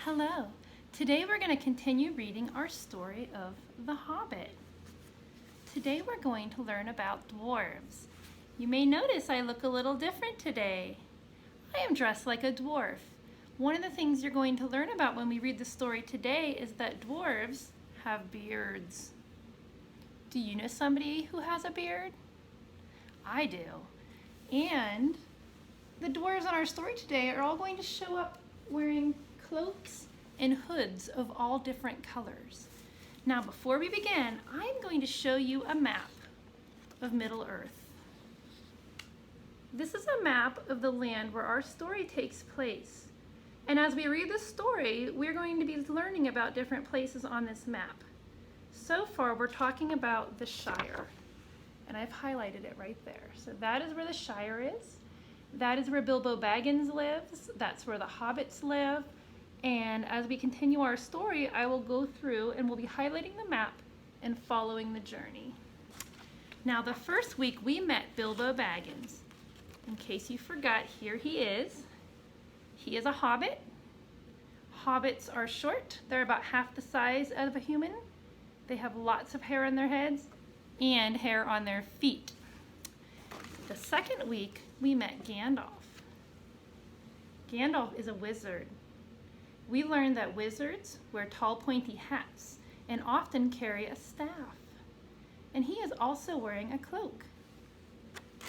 Hello. Today we're going to continue reading our story of The Hobbit. Today we're going to learn about dwarves. You may notice I look a little different today. I am dressed like a dwarf. One of the things you're going to learn about when we read the story today is that dwarves have beards. Do you know somebody who has a beard? I do. And the dwarves in our story today are all going to show up wearing cloaks and hoods of all different colors. Now, before we begin, I'm going to show you a map of Middle-earth. This is a map of the land where our story takes place. And as we read the story, we're going to be learning about different places on this map. So far, we're talking about the Shire, and I've highlighted it right there. So that is where the Shire is. That is where Bilbo Baggins lives. That's where the Hobbits live. And as we continue our story, I will go through and we'll be highlighting the map and following the journey. Now, the first week we met Bilbo Baggins. In case you forgot, here he is. He is a hobbit. Hobbits are short. They're about half the size of a human. They have lots of hair on their heads and hair on their feet. The second week, we met Gandalf. Gandalf is a wizard. We learned that wizards wear tall, pointy hats and often carry a staff. And he is also wearing a cloak.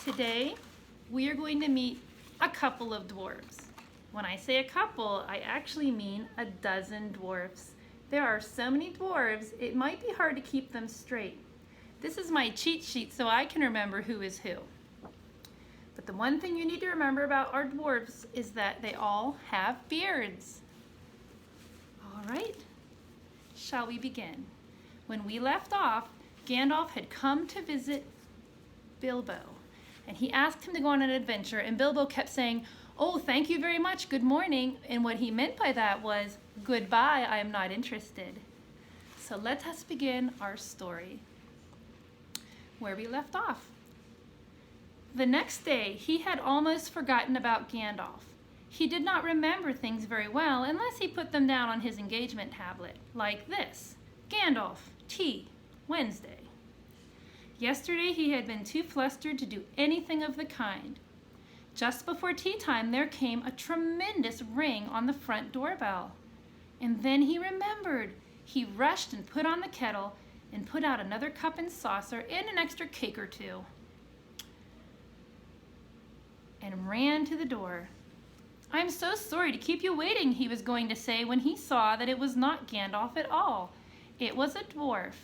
Today, we are going to meet a couple of dwarves. When I say a couple, I actually mean a dozen dwarfs. There are so many dwarves, it might be hard to keep them straight. This is my cheat sheet so I can remember who is who. But the one thing you need to remember about our dwarves is that they all have beards. All right, shall we begin? When we left off, Gandalf had come to visit Bilbo, and he asked him to go on an adventure, and Bilbo kept saying, "Oh, thank you very much, good morning," and what he meant by that was, "Goodbye, I am not interested." So let us begin our story where we left off. The next day, he had almost forgotten about Gandalf. He did not remember things very well unless he put them down on his engagement tablet, like this: Gandalf, tea, Wednesday. Yesterday, he had been too flustered to do anything of the kind. Just before tea time, there came a tremendous ring on the front doorbell. And then he remembered. He rushed and put on the kettle and put out another cup and saucer and an extra cake or two, and ran to the door. "I'm so sorry to keep you waiting," he was going to say when he saw that it was not Gandalf at all. It was a dwarf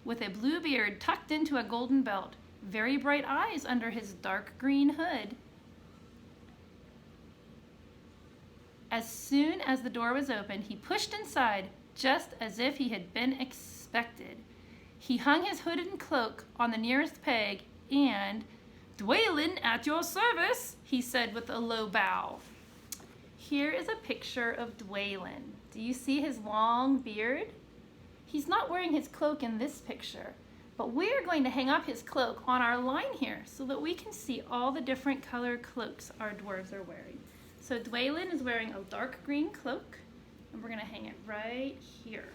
with a blue beard tucked into a golden belt, very bright eyes under his dark green hood. As soon as the door was opened, he pushed inside just as if he had been expected. He hung his hood and cloak on the nearest peg and, "Dwalin at your service," he said with a low bow. Here is a picture of Dwalin. Do you see his long beard? He's not wearing his cloak in this picture, but we're going to hang up his cloak on our line here so that we can see all the different color cloaks our dwarves are wearing. So Dwalin is wearing a dark green cloak, and we're going to hang it right here.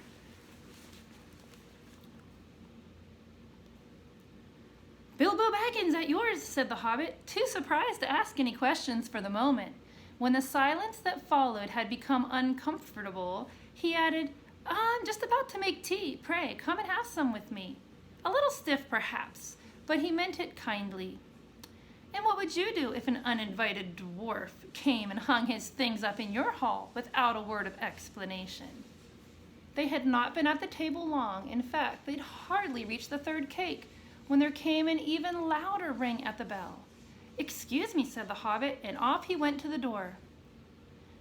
"Bilbo Baggins at yours," said the hobbit, too surprised to ask any questions for the moment. When the silence that followed had become uncomfortable, he added, "I'm just about to make tea. Pray, come and have some with me." A little stiff, perhaps, but he meant it kindly. "And what would you do if an uninvited dwarf came and hung his things up in your hall without a word of explanation?" They had not been at the table long. In fact, they'd hardly reached the third cake when there came an even louder ring at the bell. "Excuse me," said the hobbit, and off he went to the door.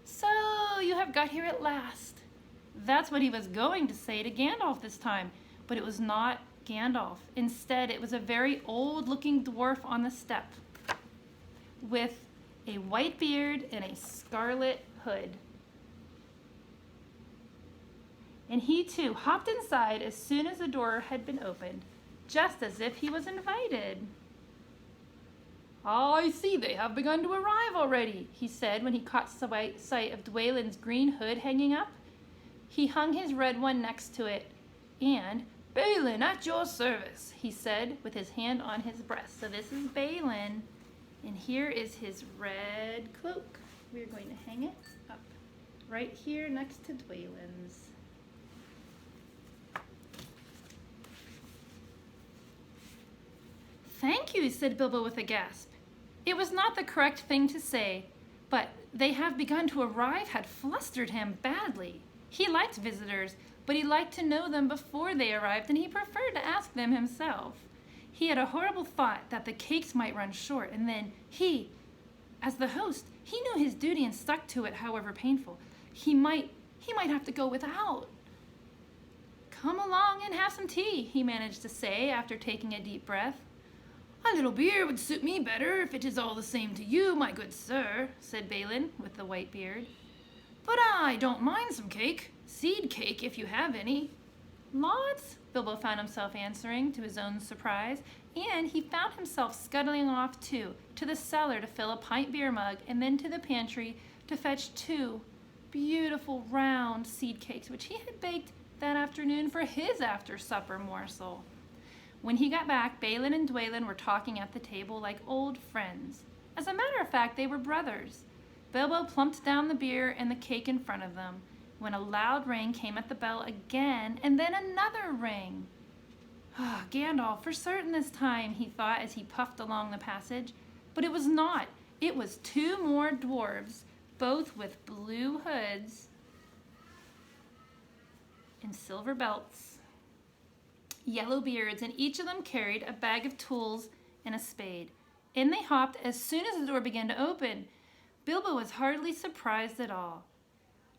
"So you have got here at last." That's what he was going to say to Gandalf this time, but it was not Gandalf. Instead, it was a very old-looking dwarf on the step with a white beard and a scarlet hood. And he too hopped inside as soon as the door had been opened, just as if he was invited. "I see they have begun to arrive already," he said when he caught sight of Dwalin's green hood hanging up. He hung his red one next to it, and, "Balin, at your service," he said with his hand on his breast. So this is Balin, and here is his red cloak. We're going to hang it up right here next to Dwalin's. "Thank you," said Bilbo with a gasp. It was not the correct thing to say, but "they have begun to arrive" had flustered him badly. He liked visitors, but he liked to know them before they arrived, and he preferred to ask them himself. He had a horrible thought that the cakes might run short, and then he, as the host, he knew his duty and stuck to it, however painful. He might have to go without. "Come along and have some tea," he managed to say after taking a deep breath. "A little beer would suit me better, if it is all the same to you, my good sir," said Balin with the white beard. "But I don't mind some cake. Seed cake, if you have any." "Lots," Bilbo found himself answering, to his own surprise, and he found himself scuttling off, too, to the cellar to fill a pint beer mug, and then to the pantry to fetch 2 beautiful round seed cakes, which he had baked that afternoon for his after-supper morsel. When he got back, Balin and Dwalin were talking at the table like old friends. As a matter of fact, they were brothers. Bilbo plumped down the beer and the cake in front of them, when a loud ring came at the bell again, and then another ring. "Ah, Gandalf, for certain this time," he thought as he puffed along the passage. But it was not. It was 2 more dwarves, both with blue hoods and silver belts, yellow beards, and each of them carried a bag of tools and a spade. In they hopped as soon as the door began to open. Bilbo was hardly surprised at all.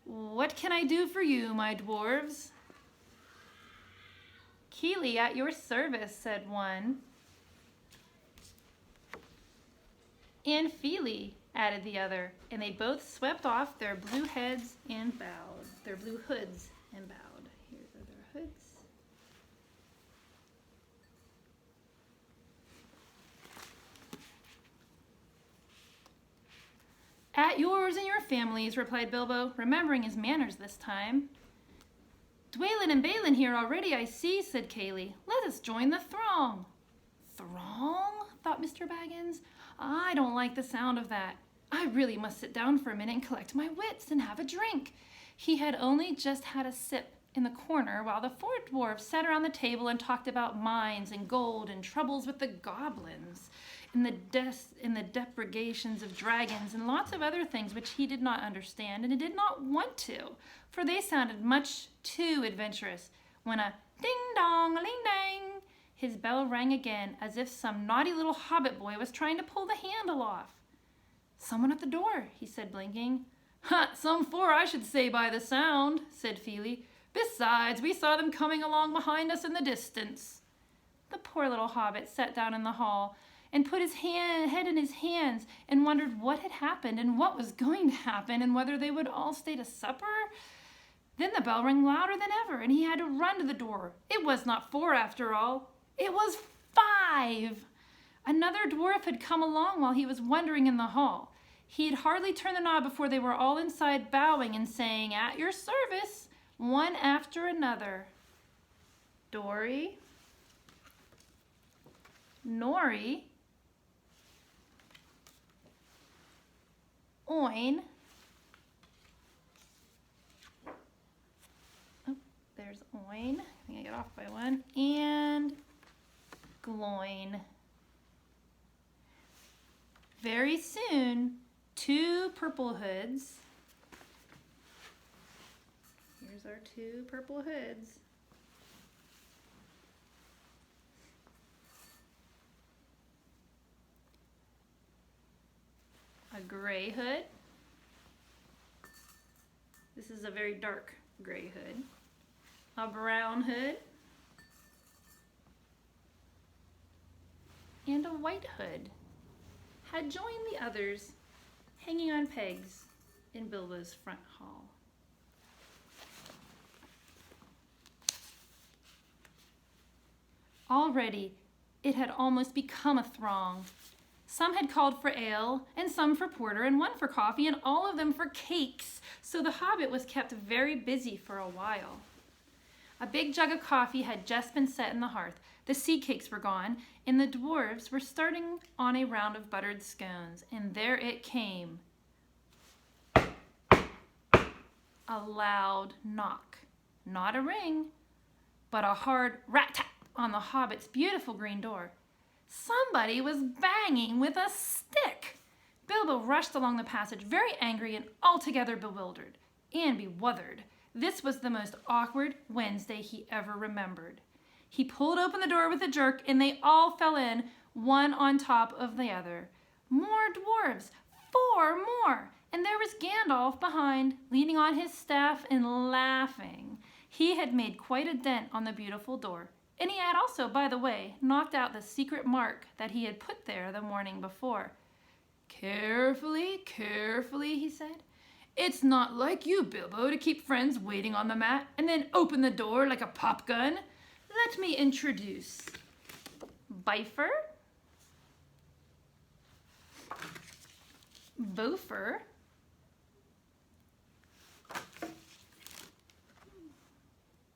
"What can I do for you, my dwarves?" "Kili, at your service," said one. "And Fili," added the other, and they both swept off their blue heads and bowed. Their blue hoods and bowed. Here are their hoods. "At yours and your families," replied Bilbo, remembering his manners this time. "Dwalin and Balin here already, I see," said Kili. "Let us join the throng." "Throng?" thought Mr. Baggins. "I don't like the sound of that. I really must sit down for a minute and collect my wits and have a drink." He had only just had a sip in the corner while the 4 dwarves sat around the table and talked about mines and gold and troubles with the goblins and the depredations of dragons and lots of other things which he did not understand and he did not want to, for they sounded much too adventurous, when a ding-dong-a-ling-dang, his bell rang again, as if some naughty little hobbit boy was trying to pull the handle off. "Someone at the door," he said, blinking. "Ha! Some 4, I should say, by the sound," said Fili. "Besides, we saw them coming along behind us in the distance." The poor little hobbit sat down in the hall and put his head in his hands and wondered what had happened and what was going to happen and whether they would all stay to supper. Then the bell rang louder than ever, and he had to run to the door. It was not 4 after all. It was 5! Another dwarf had come along while he was wondering in the hall. He had hardly turned the knob before they were all inside, bowing and saying, "At your service," one after another. Dory, Nori, Oin, oh, there's Oin, I think I got off by one, and Gloin. Very soon, 2 purple hoods, here's our 2 purple hoods, a gray hood. This is a very dark gray hood. A brown hood. And a white hood had joined the others, hanging on pegs in Bilbo's front hall. Already, it had almost become a throng. Some had called for ale, and some for porter, and one for coffee, and all of them for cakes. So the Hobbit was kept very busy for a while. A big jug of coffee had just been set in the hearth. The seed cakes were gone, and the dwarves were starting on a round of buttered scones. And there it came. A loud knock. Not a ring, but a hard rat-tap on the Hobbit's beautiful green door. Somebody was banging with a stick. Bilbo rushed along the passage, very angry and altogether bewildered and bewuthered. This was the most awkward Wednesday he ever remembered. He pulled open the door with a jerk, and they all fell in, one on top of the other. More dwarves, 4 more, and there was Gandalf behind, leaning on his staff and laughing. He had made quite a dent on the beautiful door, and he had also, by the way, knocked out the secret mark that he had put there the morning before. "Carefully, carefully," he said. "It's not like you, Bilbo, to keep friends waiting on the mat and then open the door like a pop gun. Let me introduce Bifer, Bofer,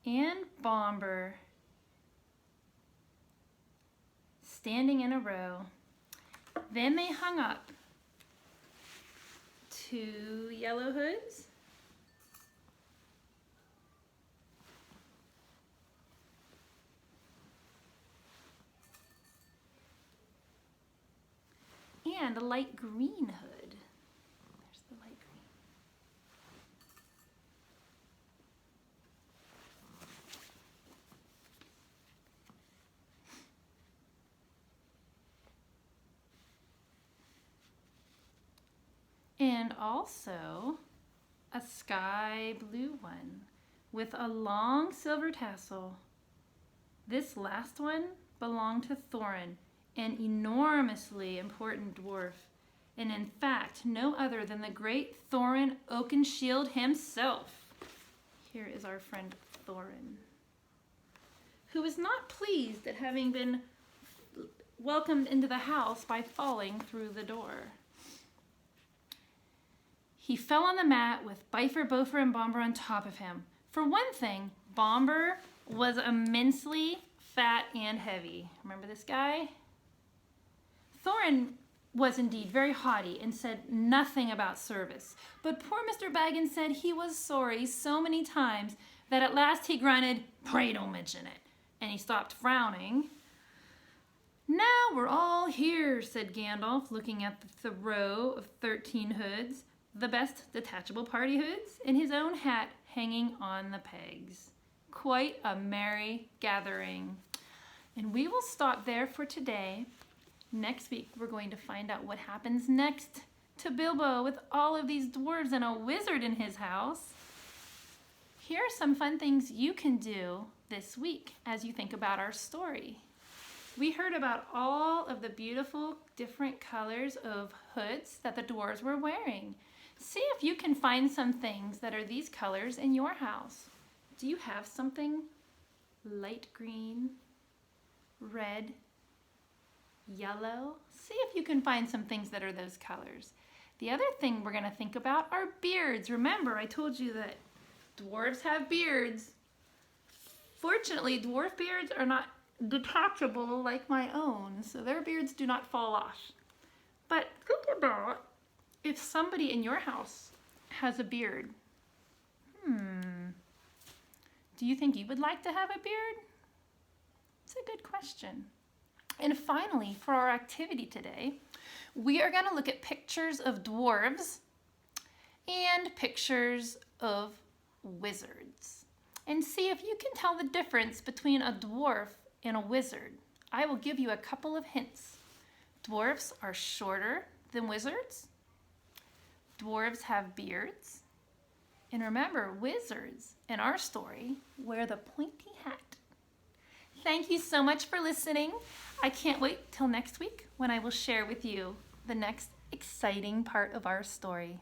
and Bomber, standing in a row." Then they hung up 2 yellow hoods, and a light green hood. There's the light green. And also a sky blue one with a long silver tassel. This last one belonged to Thorin, an enormously important dwarf, and in fact no other than the great Thorin Oakenshield himself. Here is our friend Thorin, who was not pleased at having been welcomed into the house by falling through the door. He fell on the mat with Bifer, Bofer, and Bomber on top of him. For one thing, Bomber was immensely fat and heavy. Remember this guy? Thorin was indeed very haughty and said nothing about service. But poor Mr. Baggins said he was sorry so many times that at last he grunted, "Pray don't mention it," and he stopped frowning. "Now we're all here," said Gandalf, looking at the row of 13 hoods, the best detachable party hoods, and his own hat hanging on the pegs. Quite a merry gathering. And we will stop there for today. Next week, we're going to find out what happens next to Bilbo with all of these dwarves and a wizard in his house. Here are some fun things you can do this week as you think about our story. We heard about all of the beautiful different colors of hoods that the dwarves were wearing. See if you can find some things that are these colors in your house. Do you have something light green, red, yellow? See if you can find some things that are those colors. The other thing we're going to think about are beards. Remember, I told you that dwarves have beards. Fortunately, dwarf beards are not detachable like my own, so their beards do not fall off. But think about if somebody in your house has a beard. Do you think you would like to have a beard? It's a good question. And finally, for our activity today, we are going to look at pictures of dwarves and pictures of wizards and see if you can tell the difference between a dwarf and a wizard. I will give you a couple of hints. Dwarves are shorter than wizards. Dwarves have beards. And remember, wizards in our story wear the pointy hat. Thank you so much for listening. I can't wait till next week when I will share with you the next exciting part of our story.